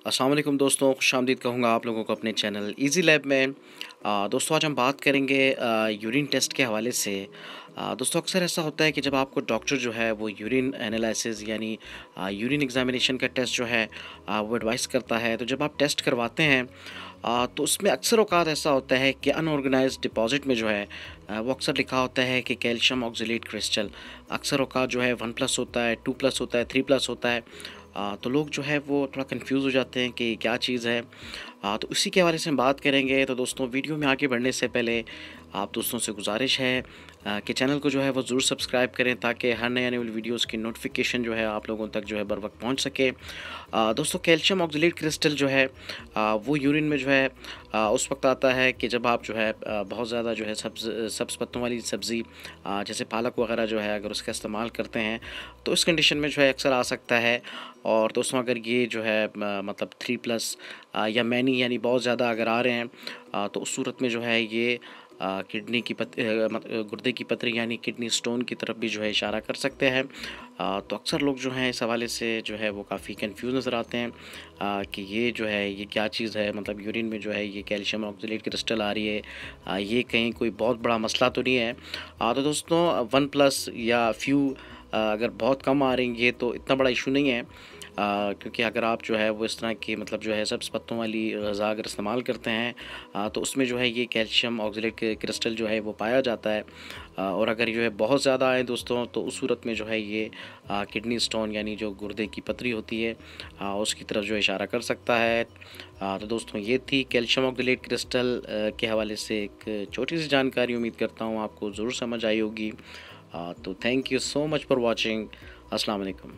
अस्सलाम वालेकुम दोस्तों, खुशामदीद कहूँगा आप लोगों को अपने चैनल इजी लैब में। दोस्तों आज हम बात करेंगे यूरिन टेस्ट के हवाले से। दोस्तों अक्सर ऐसा होता है कि जब आपको डॉक्टर जो है वो यूरिन एनालिसिस यानी यूरिन एग्जामिनेशन का टेस्ट जो है वो एडवाइस करता है। तो जब आप टेस्ट करवाते हैं तो उसमें अक्सर औक़ात ऐसा होता है कि अनऑर्गेनाइज्ड डिपॉज़िट में जो है वो अक्सर लिखा होता है कि कैल्शियम ऑक्सलेट क्रिस्टल। अक्सर औक़ात जो है 1+ होता है, 2+ होता है, 3+ होता है। तो लोग जो है वो थोड़ा कंफ्यूज हो जाते हैं कि क्या चीज़ है। तो उसी के बारे से हम बात करेंगे। तो दोस्तों वीडियो में आगे बढ़ने से पहले आप दोस्तों से गुजारिश है कि चैनल को जो है वो ज़रूर सब्सक्राइब करें ताकि हर नए आने वाली वीडियोज़ की नोटिफिकेशन जो है आप लोगों तक जो है बर वक्त पहुँच सके। दोस्तों कैल्शियम ऑक्सलेट क्रिस्टल जो है वो यूरिन में जो है उस वक्त आता है कि जब आप जो है बहुत ज़्यादा जो है सब्ज़ पत्तों वाली सब्ज़ी जैसे पालक वगैरह जो है अगर उसका इस्तेमाल करते हैं तो इस कंडीशन में जो है अक्सर आ सकता है। और दोस्तों अगर ये जो है मतलब 3+ या मैनी यानी बहुत ज़्यादा अगर आ रहे हैं तो उस सूरत में जो है ये किडनी की गुर्दे की पथरी यानी किडनी स्टोन की तरफ भी जो है इशारा कर सकते हैं। तो अक्सर लोग जो हैं इस हवाले से जो है वो काफ़ी कंफ्यूज नज़र आते हैं कि ये जो है ये क्या चीज़ है, मतलब यूरिन में जो है ये कैल्शियम ऑक्सलेट क्रिस्टल आ रही है, ये कहीं कोई बहुत बड़ा मसला तो नहीं है। तो दोस्तों 1+ या फ्यू अगर बहुत कम आ रही हैं ये तो इतना बड़ा इशू नहीं है। क्योंकि अगर आप जो है वो इस तरह की मतलब जो है सब्ज़ पत्तों वाली ग़िज़ा अगर इस्तेमाल करते हैं तो उसमें जो है ये कैल्शियम ऑक्सलेट क्रिस्टल जो है वो पाया जाता है। और अगर जो है बहुत ज़्यादा आए दोस्तों तो उस सूरत में जो है ये किडनी स्टोन यानी जो गुर्दे की पथरी होती है उसकी तरफ जो इशारा कर सकता है। तो दोस्तों ये थी कैल्शियम ऑक्सलेट क्रिस्टल के हवाले से एक छोटी सी जानकारी। उम्मीद करता हूँ आपको ज़रूर समझ आई होगी। तो thank you so much for watching. अस्सलाम वालेकुम।